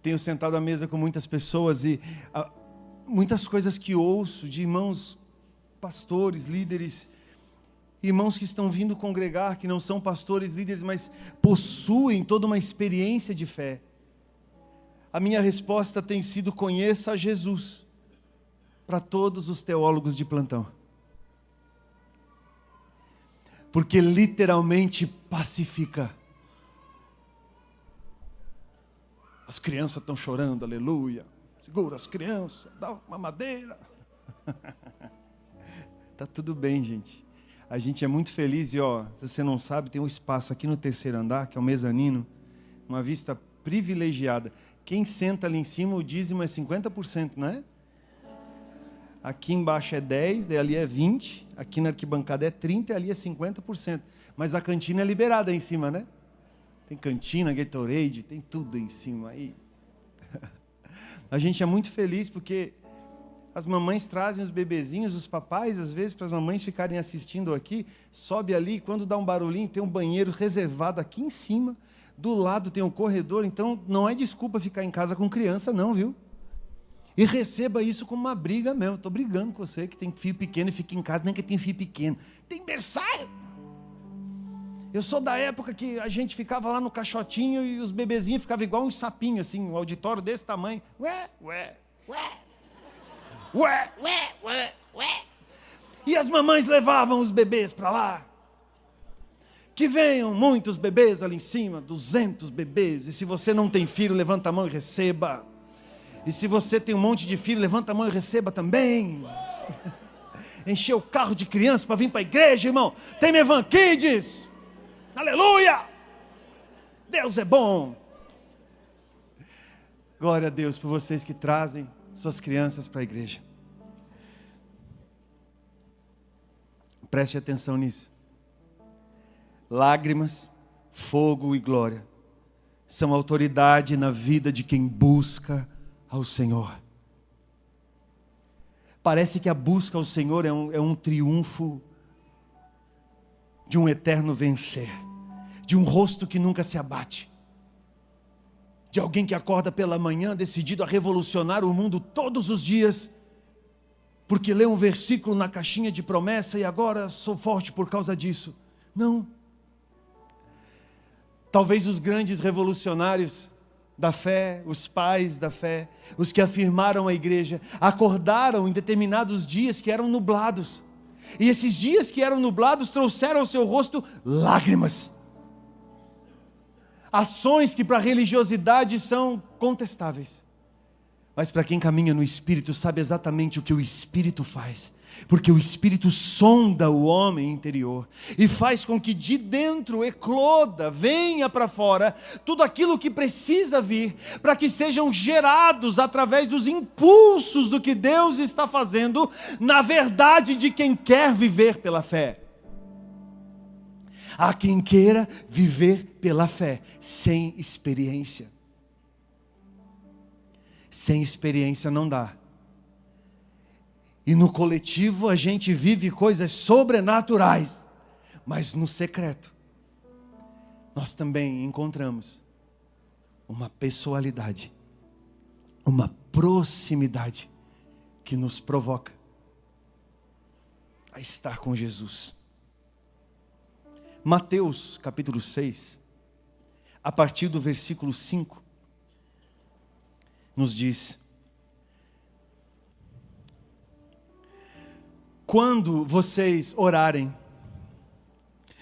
tenho sentado à mesa com muitas pessoas e muitas coisas que ouço de irmãos, pastores, líderes, irmãos que estão vindo congregar, que não são pastores, líderes, mas possuem toda uma experiência de fé. A minha resposta tem sido: conheça a Jesus, para todos os teólogos de plantão. Porque literalmente pacifica. As crianças estão chorando, aleluia. Segura as crianças, dá uma madeira. Tá tudo bem, gente. A gente é muito feliz e, se você não sabe, tem um espaço aqui no terceiro andar, que é o mezanino, uma vista privilegiada. Quem senta ali em cima, o dízimo é 50%, não é? Aqui embaixo é 10%, daí ali é 20%, aqui na arquibancada é 30% e ali é 50%. Mas a cantina é liberada aí em cima, né? Tem cantina, Gatorade, tem tudo em cima aí. A gente é muito feliz porque as mamães trazem os bebezinhos, os papais, às vezes, para as mamães ficarem assistindo aqui, sobe ali, quando dá um barulhinho, tem um banheiro reservado aqui em cima, do lado tem um corredor, então não é desculpa ficar em casa com criança não, viu? E receba isso como uma briga mesmo. Estou brigando com você que tem filho pequeno e fica em casa, nem que tem filho pequeno. Tem berçário. Eu sou da época que a gente ficava lá no caixotinho e os bebezinhos ficavam igual um sapinho, assim, um auditório desse tamanho. Ué, ué, ué. Ué, ué, ué, ué. E as mamães levavam os bebês para lá. Que venham muitos bebês ali em cima, 200 bebês. E se você não tem filho, levanta a mão e receba. E se você tem um monte de filho, levanta a mão e receba também. Encher o carro de criança para vir para a igreja, irmão. Tem Mevan Kids. Aleluia! Deus é bom. Glória a Deus por vocês que trazem suas crianças para a igreja. Preste atenção nisso. Lágrimas, fogo e glória são autoridade na vida de quem busca ao Senhor. Parece que a busca ao Senhor é um triunfo de um eterno vencer, de um rosto que nunca se abate, de alguém que acorda pela manhã decidido a revolucionar o mundo todos os dias, porque lê um versículo na caixinha de promessa e agora sou forte por causa disso. Não. Talvez os grandes revolucionários da fé, os pais da fé, os que afirmaram a igreja, acordaram em determinados dias que eram nublados. E esses dias que eram nublados trouxeram ao seu rosto lágrimas. Ações que para a religiosidade são contestáveis. Mas para quem caminha no Espírito sabe exatamente o que o Espírito faz. Porque o Espírito sonda o homem interior e faz com que de dentro ecloda, venha para fora, tudo aquilo que precisa vir, para que sejam gerados através dos impulsos do que Deus está fazendo, na verdade de quem quer viver pela fé. Há quem queira viver pela fé, sem experiência. Sem experiência não dá. E no coletivo a gente vive coisas sobrenaturais, mas no secreto nós também encontramos uma pessoalidade, uma proximidade que nos provoca a estar com Jesus. Mateus capítulo 6, a partir do versículo 5, nos diz: quando vocês orarem,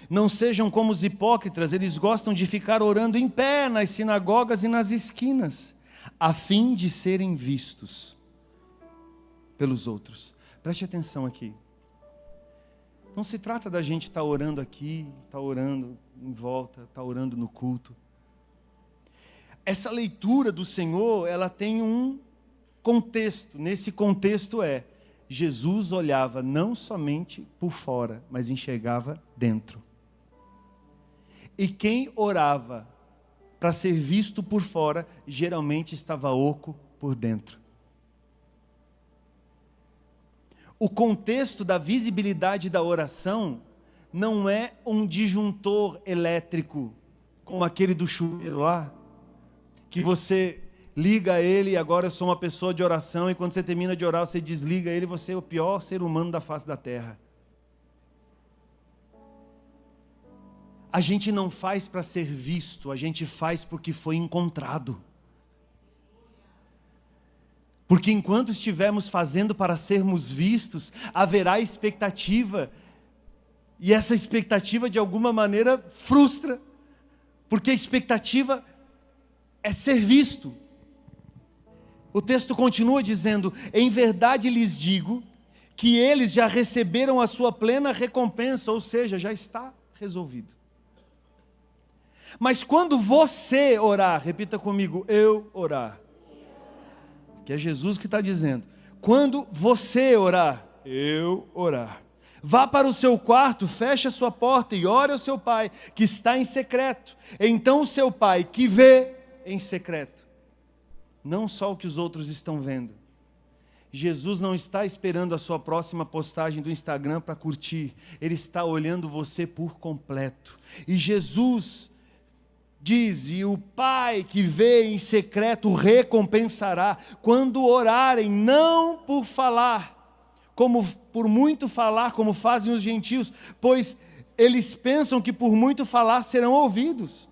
não sejam como os hipócritas, eles gostam de ficar orando em pé nas sinagogas e nas esquinas, a fim de serem vistos pelos outros. Preste atenção aqui. Não se trata da gente estar orando aqui, estar orando em volta, estar orando no culto. Essa leitura do Senhor, ela tem um contexto. Nesse contexto Jesus olhava não somente por fora, mas enxergava dentro. E quem orava para ser visto por fora, geralmente estava oco por dentro. O contexto da visibilidade da oração não é um disjuntor elétrico, como aquele do chuveiro lá, que você liga ele, agora eu sou uma pessoa de oração, e quando você termina de orar, você desliga ele, você é o pior ser humano da face da terra. A gente não faz para ser visto, a gente faz porque foi encontrado. Porque enquanto estivermos fazendo para sermos vistos, haverá expectativa. E essa expectativa de alguma maneira frustra. Porque a expectativa é ser visto. O texto continua dizendo: em verdade lhes digo que eles já receberam a sua plena recompensa, ou seja, já está resolvido. Mas quando você orar, repita comigo, eu orar. Que é Jesus que está dizendo. Quando você orar, eu orar. Vá para o seu quarto, feche a sua porta e ore ao seu pai, que está em secreto. Então o seu pai, que vê em secreto, não só o que os outros estão vendo. Jesus não está esperando a sua próxima postagem do Instagram para curtir. Ele está olhando você por completo. E Jesus diz: e o Pai que vê em secreto recompensará, quando orarem, não por falar, como por muito falar, como fazem os gentios, pois eles pensam que por muito falar serão ouvidos.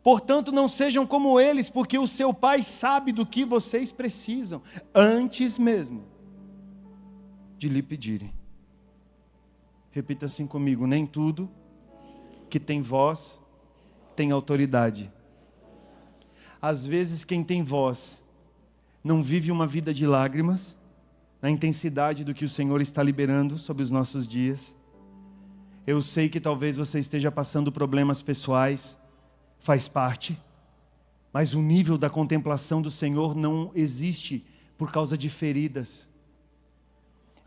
Portanto, não sejam como eles, porque o seu Pai sabe do que vocês precisam, antes mesmo de lhe pedirem. Repita assim comigo: nem tudo que tem voz tem autoridade. Às vezes quem tem voz não vive uma vida de lágrimas, na intensidade do que o Senhor está liberando sobre os nossos dias. Eu sei que talvez você esteja passando problemas pessoais, faz parte, mas o nível da contemplação do Senhor não existe por causa de feridas.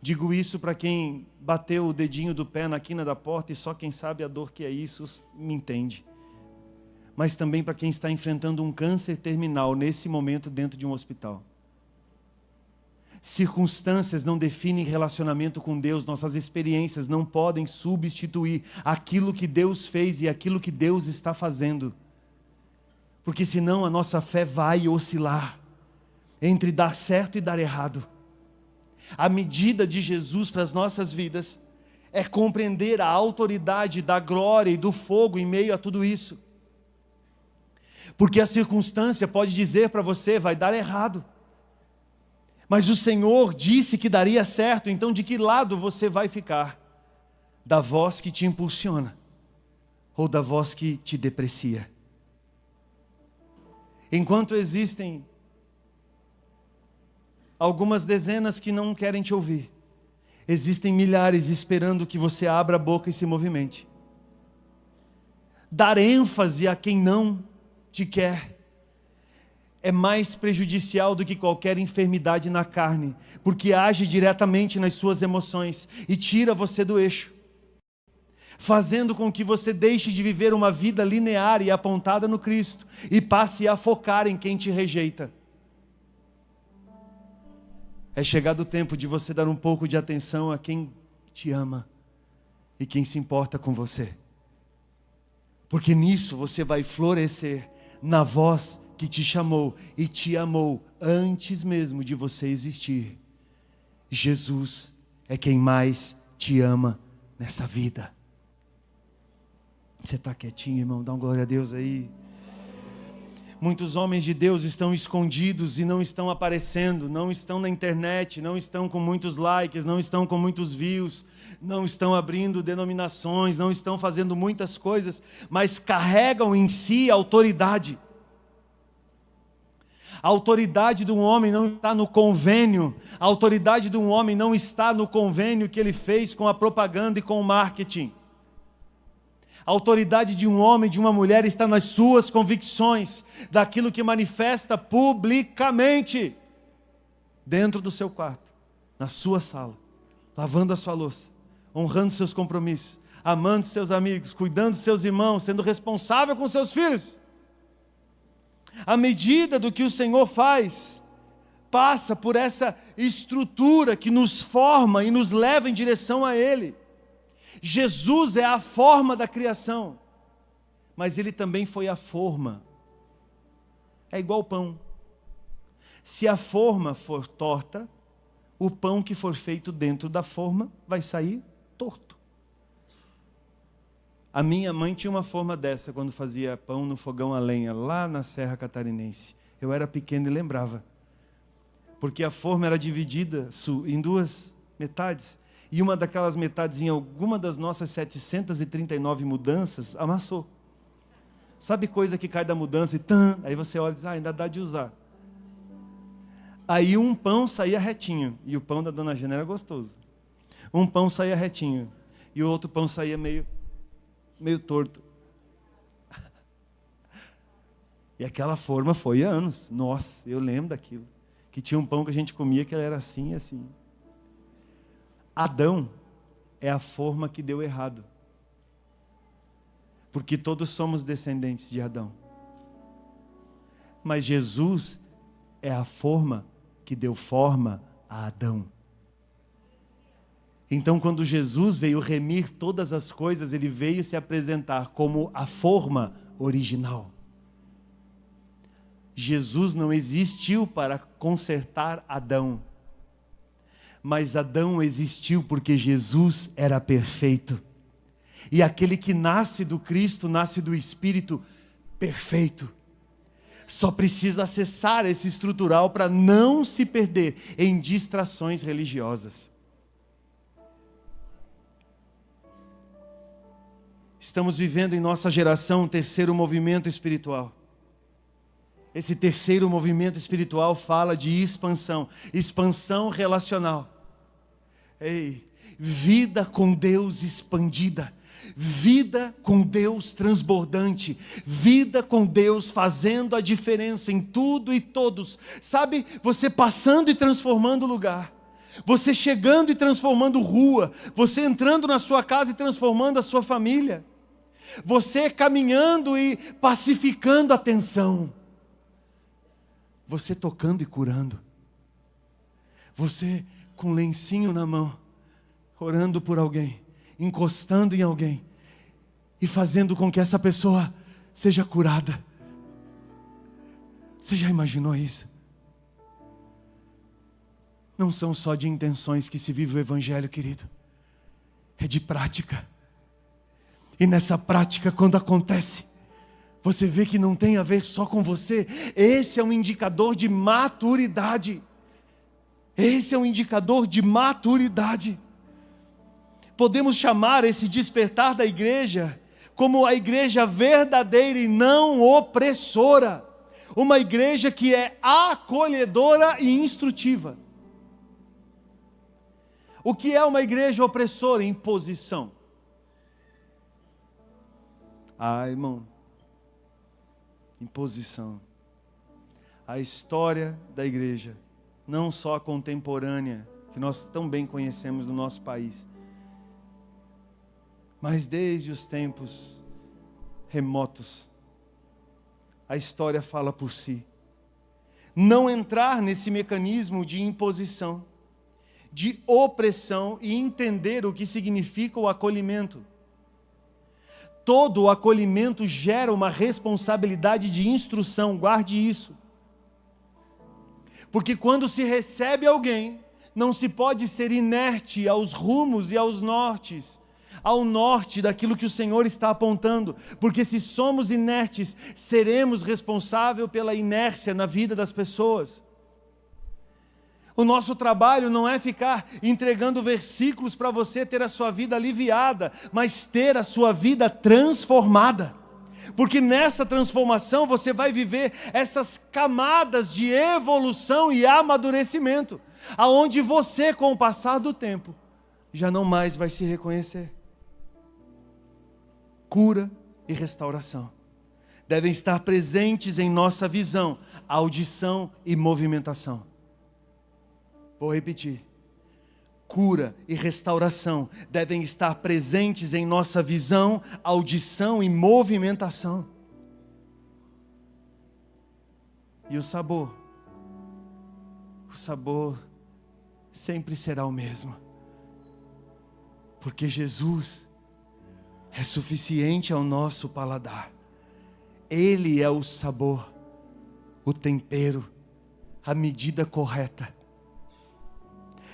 Digo isso para quem bateu o dedinho do pé na quina da porta e só quem sabe a dor que é isso me entende. Mas também para quem está enfrentando um câncer terminal nesse momento dentro de um hospital. Circunstâncias não definem relacionamento com Deus, nossas experiências não podem substituir aquilo que Deus fez e aquilo que Deus está fazendo. Porque senão a nossa fé vai oscilar entre dar certo e dar errado. A medida de Jesus para as nossas vidas é compreender a autoridade da glória e do fogo em meio a tudo isso. Porque a circunstância pode dizer para você, vai dar errado. Mas o Senhor disse que daria certo, então de que lado você vai ficar? Da voz que te impulsiona, ou da voz que te deprecia? Enquanto existem algumas dezenas que não querem te ouvir, existem milhares esperando que você abra a boca e se movimente. Dar ênfase a quem não te quer é mais prejudicial do que qualquer enfermidade na carne, porque age diretamente nas suas emoções e tira você do eixo, fazendo com que você deixe de viver uma vida linear e apontada no Cristo e passe a focar em quem te rejeita. É chegado o tempo de você dar um pouco de atenção a quem te ama e quem se importa com você, porque nisso você vai florescer na voz que te chamou e te amou antes mesmo de você existir. Jesus é quem mais te ama nessa vida. Você está quietinho, irmão? Dá uma glória a Deus aí. Muitos homens de Deus estão escondidos e não estão aparecendo, não estão na internet, não estão com muitos likes, não estão com muitos views, não estão abrindo denominações, não estão fazendo muitas coisas, mas carregam em si a autoridade. A autoridade de um homem não está no convênio, a autoridade de um homem não está no convênio que ele fez com a propaganda e com o marketing. A autoridade de um homem, de uma mulher, está nas suas convicções, daquilo que manifesta publicamente, dentro do seu quarto, na sua sala, lavando a sua louça, honrando seus compromissos, amando seus amigos, cuidando dos seus irmãos, sendo responsável com seus filhos. À medida do que o Senhor faz, passa por essa estrutura que nos forma e nos leva em direção a Ele. Jesus é a forma da criação, mas Ele também foi a forma. é igual pão. Se a forma for torta, o pão que for feito dentro da forma vai sair torto. A minha mãe tinha uma forma dessa quando fazia pão no fogão a lenha, lá na Serra Catarinense. Eu era pequeno e lembrava. Porque a forma era dividida em duas metades. E uma daquelas metades, em alguma das nossas 739 mudanças, amassou. Sabe coisa que cai da mudança e aí você olha e diz, ainda dá de usar. Aí um pão saía retinho, e o pão da Dona Gena era gostoso. Um pão saía retinho, e o outro pão saía meio torto. E aquela forma foi anos. Nossa, eu lembro daquilo. Que tinha um pão que a gente comia que ele era assim e assim. Adão é a forma que deu errado. Porque todos somos descendentes de Adão. Mas Jesus é a forma que deu forma a Adão. Então, quando Jesus veio remir todas as coisas, ele veio se apresentar como a forma original. Jesus não existiu para consertar Adão, mas Adão existiu porque Jesus era perfeito. E aquele que nasce do Cristo, nasce do Espírito perfeito. Só precisa acessar esse estrutural para não se perder em distrações religiosas. Estamos vivendo em nossa geração um terceiro movimento espiritual. Esse terceiro movimento espiritual fala de expansão relacional. Ei, vida com Deus expandida. Vida com Deus transbordante, vida com Deus fazendo a diferença em tudo e todos. Sabe, você passando e transformando lugar, você chegando e transformando rua, você entrando na sua casa e transformando a sua família, você caminhando e pacificando a tensão, você tocando e curando, você com lencinho na mão, orando por alguém, encostando em alguém e fazendo com que essa pessoa seja curada. Você já imaginou isso? Não são só de intenções que se vive o Evangelho, querido. É de prática. E nessa prática, quando acontece, você vê que não tem a ver só com você. Esse é um indicador de maturidade. Esse é um indicador de maturidade. Podemos chamar esse despertar da igreja como a igreja verdadeira e não opressora. Uma igreja que é acolhedora e instrutiva. O que é uma igreja opressora? Imposição. Irmão, imposição. A história da igreja, não só a contemporânea, que nós tão bem conhecemos no nosso país, mas desde os tempos remotos, a história fala por si. Não entrar nesse mecanismo de imposição, de opressão e entender o que significa o acolhimento. Todo o acolhimento gera uma responsabilidade de instrução, guarde isso. Porque quando se recebe alguém, não se pode ser inerte aos rumos e aos nortes, ao norte daquilo que o Senhor está apontando, porque se somos inertes, seremos responsáveis pela inércia na vida das pessoas. O nosso trabalho não é ficar entregando versículos para você ter a sua vida aliviada, mas ter a sua vida transformada. Porque nessa transformação você vai viver essas camadas de evolução e amadurecimento, aonde você, com o passar do tempo, já não mais vai se reconhecer. Cura e restauração devem estar presentes em nossa visão, audição e movimentação. Vou repetir. Cura e restauração devem estar presentes em nossa visão, audição e movimentação. E o sabor sempre será o mesmo. Porque Jesus é suficiente ao nosso paladar. Ele é o sabor. o tempero, a medida correta.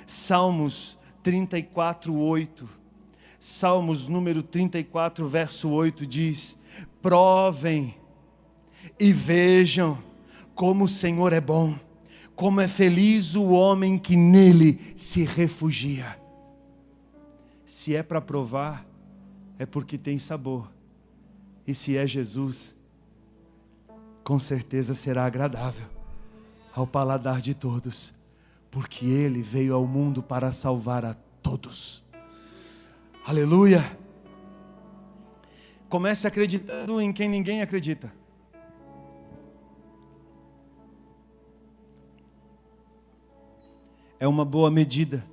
Salmos 34:8. Salmos número 34, verso 8 diz: provem e vejam como o Senhor é bom, como é feliz o homem que nele se refugia. Se é para provar, é porque tem sabor. E se é Jesus, com certeza será agradável ao paladar de todos, porque Ele veio ao mundo para salvar a todos. Aleluia! Comece acreditando em quem ninguém acredita. É uma boa medida,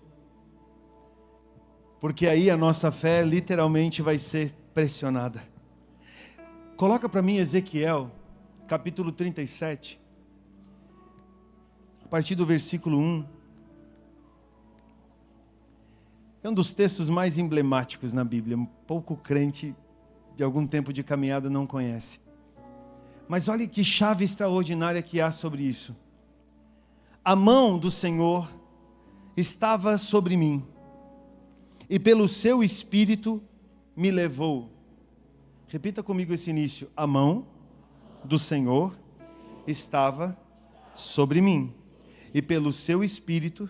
porque aí a nossa fé literalmente vai ser pressionada. Coloca para mim Ezequiel, capítulo 37, a partir do versículo 1. É um dos textos mais emblemáticos na Bíblia. Pouco crente de algum tempo de caminhada não conhece. Mas olha que chave extraordinária que há sobre isso. A mão do Senhor estava sobre mim, e pelo seu Espírito me levou. Repita comigo esse início. A mão do Senhor estava sobre mim, e pelo seu Espírito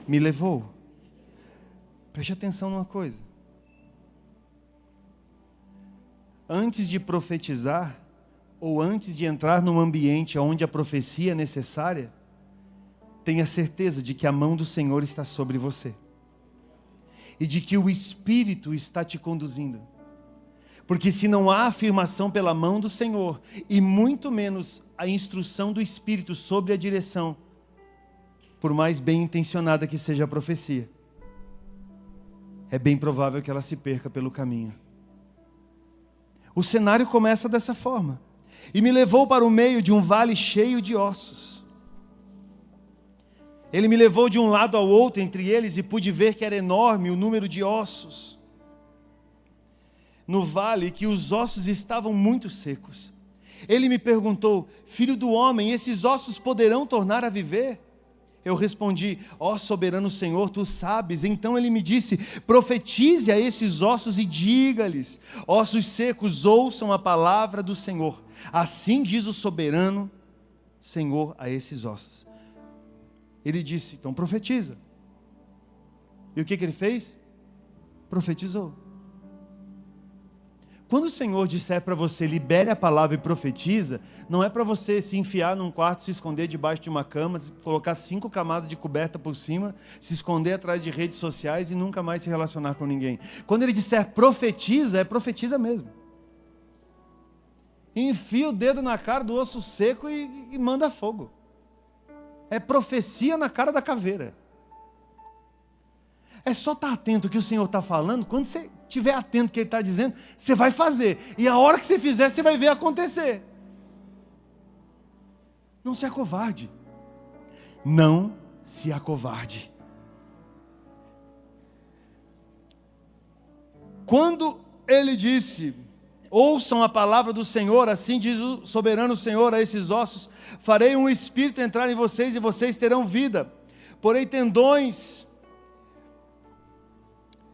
me levou. Preste atenção numa coisa. Antes de profetizar, ou antes de entrar num ambiente onde a profecia é necessária, tenha certeza de que a mão do Senhor está sobre você. E de que o Espírito está te conduzindo. Porque se não há afirmação pela mão do Senhor, e muito menos a instrução do Espírito sobre a direção, por mais bem intencionada que seja a profecia, é bem provável que ela se perca pelo caminho. O cenário começa dessa forma. E me levou para o meio de um vale cheio de ossos. Ele me levou de um lado ao outro entre eles, e pude ver que era enorme o número de ossos no vale, que os ossos estavam muito secos. Ele me perguntou: filho do homem, esses ossos poderão tornar a viver? Eu respondi: ó soberano Senhor, tu sabes. Então ele me disse: profetize a esses ossos e diga-lhes: ossos secos, ouçam a palavra do Senhor. Assim diz o soberano Senhor a esses ossos. Ele disse: então profetiza. E o que ele fez? Profetizou. Quando o Senhor disser para você, libere a palavra e profetiza, não é para você se enfiar num quarto, se esconder debaixo de uma cama, colocar 5 camadas de coberta por cima, se esconder atrás de redes sociais e nunca mais se relacionar com ninguém. Quando ele disser profetiza, é profetiza mesmo. Enfia o dedo na cara do osso seco e manda fogo. É profecia na cara da caveira. É só estar atento ao que o Senhor está falando. Quando você estiver atento ao que Ele está dizendo, você vai fazer. E a hora que você fizer, você vai ver acontecer. Não se acovarde. Não se acovarde. Quando Ele disse: ouçam a palavra do Senhor, assim diz o soberano Senhor a esses ossos: farei um espírito entrar em vocês e vocês terão vida. Porei tendões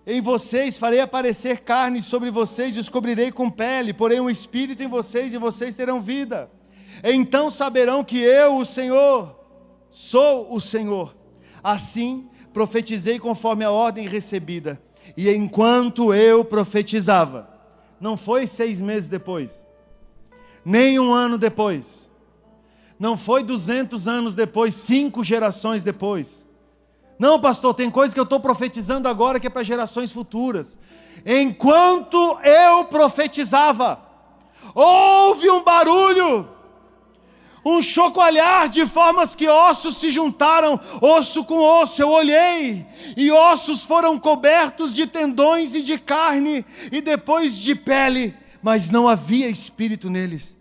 em vocês, farei aparecer carne sobre vocês e os cobrirei com pele. Porei um espírito em vocês e vocês terão vida. Então saberão que eu, o Senhor, sou o Senhor. Assim profetizei conforme a ordem recebida. E enquanto eu profetizava, não foi 6 meses depois, nem 1 ano depois, não foi 200 anos depois, 5 gerações depois. Não, pastor, tem coisa que eu estou profetizando agora que é para gerações futuras. Enquanto eu profetizava, houve um barulho, um chocoalhar de formas que ossos se juntaram, osso com osso. Eu olhei, e ossos foram cobertos de tendões e de carne, e depois de pele, mas não havia espírito neles.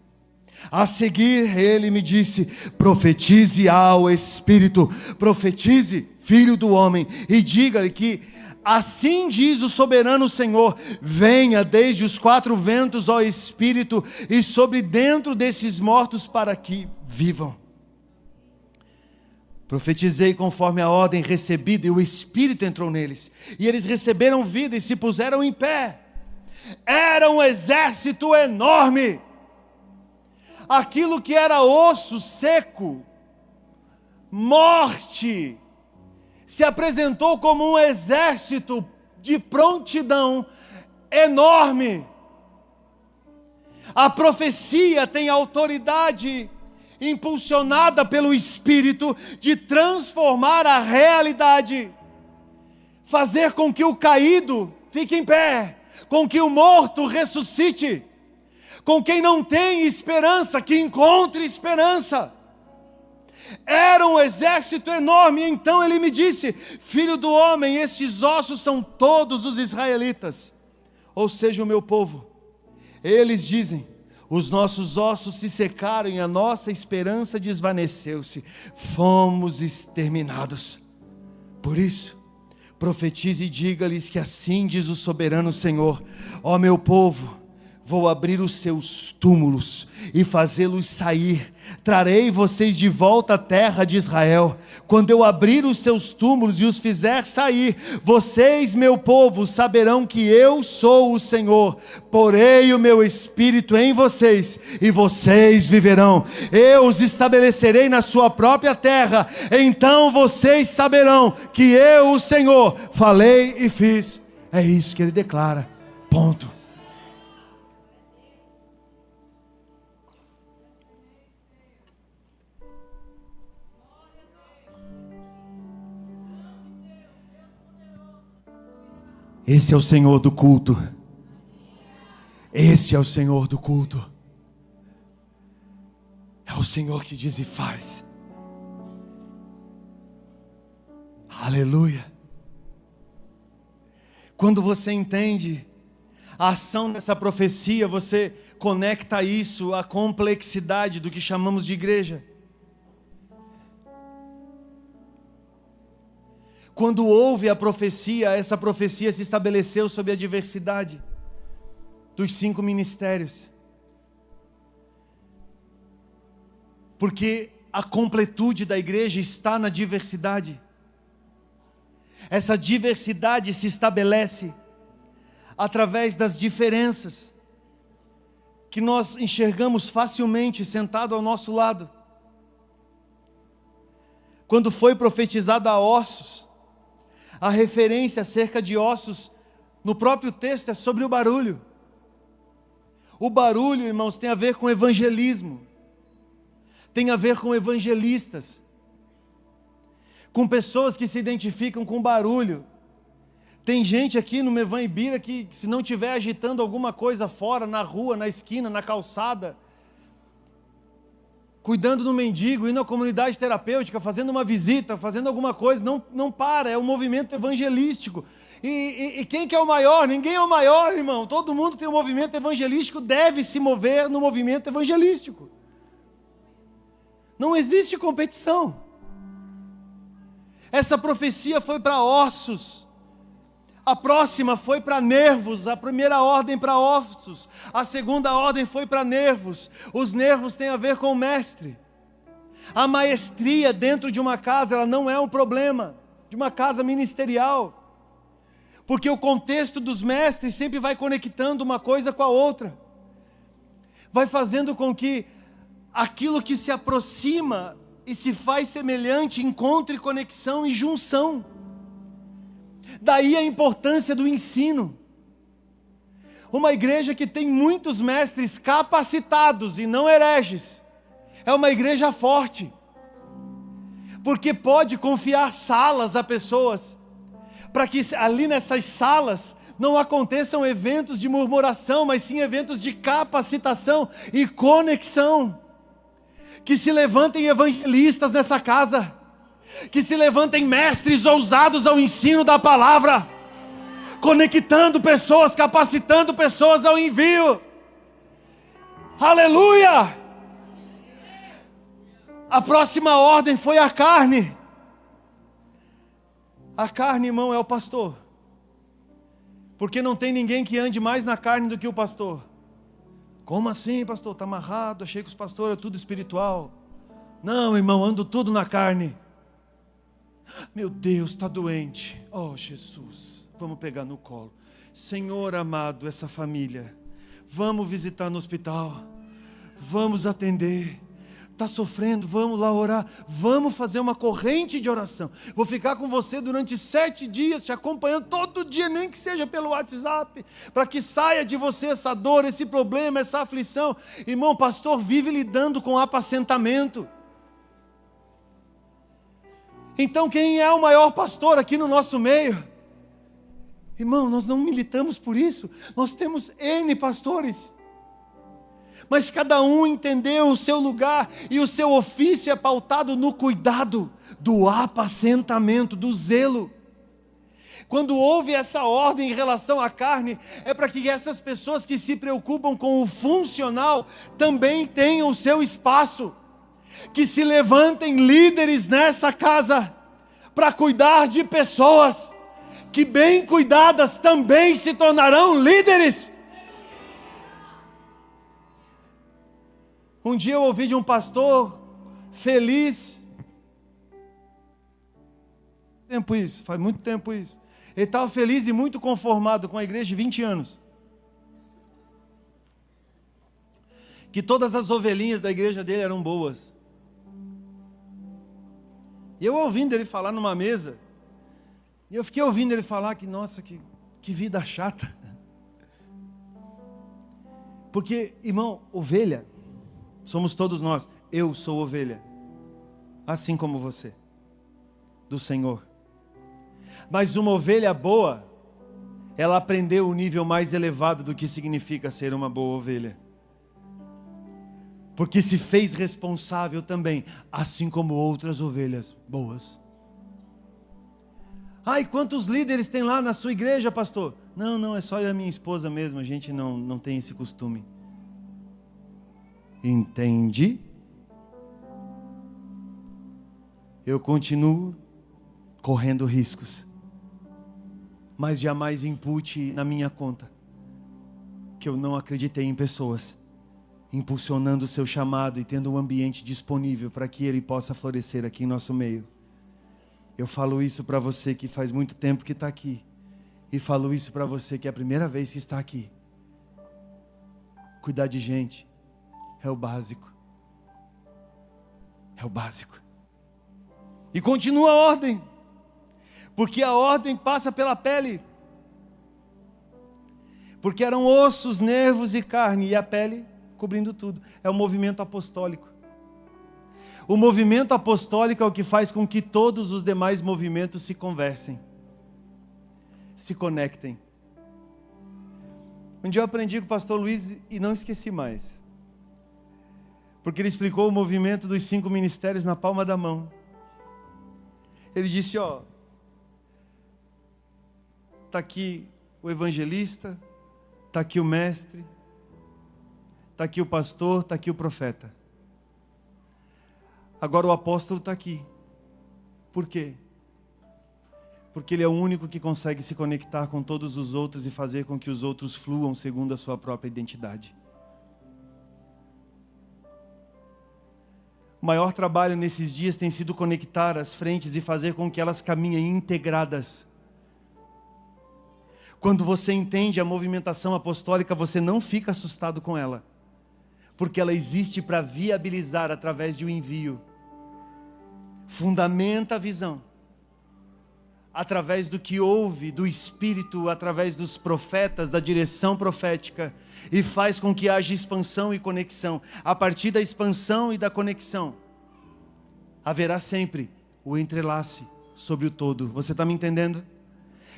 A seguir ele me disse: profetize ao Espírito, profetize, filho do homem, e diga-lhe que Assim diz o soberano Senhor: venha desde os quatro ventos, ó Espírito, e sobre dentro desses mortos para que vivam. Profetizei conforme a ordem recebida, e o Espírito entrou neles, e eles receberam vida e se puseram em pé. Era um exército enorme. Aquilo que era osso seco, morte, se apresentou como um exército de prontidão enorme. A profecia tem autoridade impulsionada pelo Espírito de transformar a realidade, fazer com que o caído fique em pé, com que o morto ressuscite, com quem não tem esperança, que encontre esperança. Era um exército enorme. Então ele me disse: filho do homem, estes ossos são todos os israelitas, ou seja, o meu povo. Eles dizem: os nossos ossos se secaram e a nossa esperança desvaneceu-se, fomos exterminados. Por isso, profetize e diga-lhes que assim diz o soberano Senhor: ó meu povo, vou abrir os seus túmulos e fazê-los sair. Trarei vocês de volta à terra de Israel. Quando eu abrir os seus túmulos e os fizer sair, vocês, meu povo, saberão que eu sou o Senhor. Porei o meu espírito em vocês e vocês viverão. Eu os estabelecerei na sua própria terra. Então vocês saberão que eu, o Senhor, falei e fiz. É isso que ele declara. Ponto. Esse é o Senhor do culto. Esse é o Senhor do culto. É o Senhor que diz e faz. Aleluia. Quando você entende a ação dessa profecia, você conecta isso à complexidade do que chamamos de igreja. Quando houve a profecia, essa profecia se estabeleceu sob a diversidade dos 5 ministérios. Porque a completude da igreja está na diversidade. Essa diversidade se estabelece através das diferenças que nós enxergamos facilmente sentado ao nosso lado. Quando foi profetizado a ossos, a referência acerca de ossos no próprio texto é sobre o barulho. O barulho, irmãos, tem a ver com evangelismo. Tem a ver com evangelistas. Com pessoas que se identificam com barulho. Tem gente aqui no Mevan Ibira que, se não estiver agitando alguma coisa fora, na rua, na esquina, na calçada, cuidando do mendigo, indo à comunidade terapêutica, fazendo uma visita, fazendo alguma coisa, não para, é um movimento evangelístico. E quem que é o maior? Ninguém é o maior, irmão. Todo mundo tem um movimento evangelístico, deve se mover no movimento evangelístico. Não existe competição. Essa profecia foi para ossos. A próxima foi para nervos, a primeira ordem para ossos, a segunda ordem foi para nervos. Os nervos têm a ver com o mestre. A maestria dentro de uma casa, ela não é um problema, de uma casa ministerial, porque o contexto dos mestres sempre vai conectando uma coisa com a outra, vai fazendo com que aquilo que se aproxima e se faz semelhante encontre conexão e junção. Daí a importância do ensino. Uma igreja que tem muitos mestres capacitados e não hereges, é uma igreja forte, porque pode confiar salas a pessoas, para que ali nessas salas não aconteçam eventos de murmuração, mas sim eventos de capacitação e conexão. Que se levantem evangelistas nessa casa, que se levantem mestres ousados ao ensino da palavra, conectando pessoas, capacitando pessoas ao envio. Aleluia! A próxima ordem foi a carne. A carne, irmão, é o pastor. Porque não tem ninguém que ande mais na carne do que o pastor. Como assim, pastor? Está amarrado, achei que os pastores eram tudo espiritual. Não, irmão, ando tudo na carne. Meu Deus, está doente. Oh, Jesus, vamos pegar no colo. Senhor amado, essa família, vamos visitar no hospital, vamos atender. Está sofrendo, vamos lá orar, vamos fazer uma corrente de oração. Vou ficar com você durante 7 dias, te acompanhando todo dia, nem que seja pelo WhatsApp, para que saia de você essa dor, esse problema, essa aflição. Irmão, o pastor vive lidando com apacentamento. Então quem é o maior pastor aqui no nosso meio? Irmão, nós não militamos por isso, nós temos N pastores. Mas cada um entendeu o seu lugar e o seu ofício é pautado no cuidado, do apacentamento, do zelo. Quando houve essa ordem em relação à carne, é para que essas pessoas que se preocupam com o funcional também tenham o seu espaço. Que se levantem líderes nessa casa para cuidar de pessoas que bem cuidadas também se tornarão líderes. Um dia eu ouvi de um pastor feliz, faz muito tempo isso. Ele estava feliz e muito conformado com a igreja de 20 anos. Que todas as ovelhinhas da igreja dele eram boas. E eu ouvindo ele falar numa mesa, e eu fiquei ouvindo ele falar que, nossa, que vida chata. Porque, irmão, ovelha, somos todos nós. Eu sou ovelha, assim como você, do Senhor. Mas uma ovelha boa, ela aprendeu o nível mais elevado do que significa ser uma boa ovelha. Porque se fez responsável também, assim como outras ovelhas boas. Ai, quantos líderes tem lá na sua igreja, pastor? Não, é só eu e a minha esposa mesmo, a gente não tem esse costume. Entende? Eu continuo correndo riscos, mas jamais impute na minha conta que eu não acreditei em pessoas impulsionando o seu chamado e tendo um ambiente disponível para que ele possa florescer aqui em nosso meio. Eu falo isso para você que faz muito tempo que está aqui, e falo isso para você que é a primeira vez que está aqui. Cuidar de gente é o básico. É o básico. E continua a ordem, porque a ordem passa pela pele. Porque eram ossos, nervos e carne, e a pele cobrindo tudo. É o movimento apostólico. O movimento apostólico é o que faz com que todos os demais movimentos se conversem, se conectem. Um dia eu aprendi com o pastor Luiz e não esqueci mais. Porque ele explicou o movimento dos 5 ministérios na palma da mão. Ele disse, está aqui o evangelista, está aqui o mestre, está aqui o pastor, está aqui o profeta. Agora o apóstolo está aqui. Por quê? Porque ele é o único que consegue se conectar com todos os outros e fazer com que os outros fluam segundo a sua própria identidade. O maior trabalho nesses dias tem sido conectar as frentes e fazer com que elas caminhem integradas. Quando você entende a movimentação apostólica, você não fica assustado com ela, porque ela existe para viabilizar através de um envio. Fundamenta a visão, através do que ouve, do Espírito, através dos profetas, da direção profética, e faz com que haja expansão e conexão. A partir da expansão e da conexão, haverá sempre o entrelace sobre o todo. Você está me entendendo?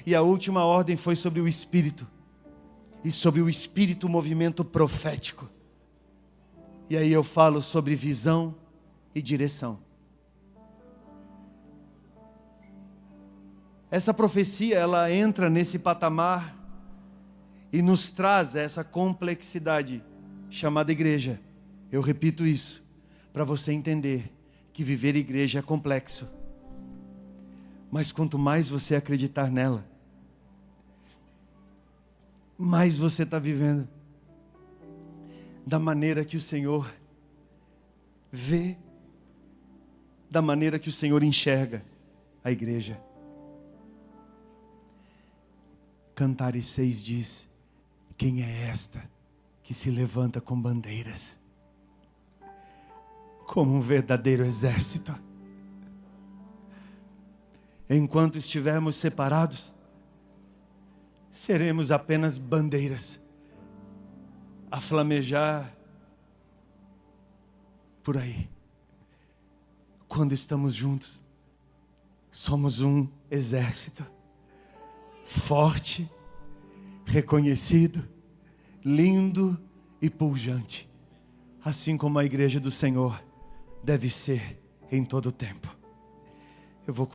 E a última ordem foi sobre o Espírito. E sobre o Espírito, o movimento profético. E aí eu falo sobre visão e direção. Essa profecia, ela entra nesse patamar e nos traz essa complexidade chamada igreja. Eu repito isso, para você entender que viver igreja é complexo. Mas quanto mais você acreditar nela, mais você está vivendo da maneira que o Senhor vê, da maneira que o Senhor enxerga a igreja. Cantares 6 diz: quem é esta que se levanta com bandeiras, como um verdadeiro exército? Enquanto estivermos separados, seremos apenas bandeiras a flamejar por aí. Quando estamos juntos, somos um exército forte, reconhecido, lindo e pujante, assim como a igreja do Senhor deve ser em todo o tempo. Eu vou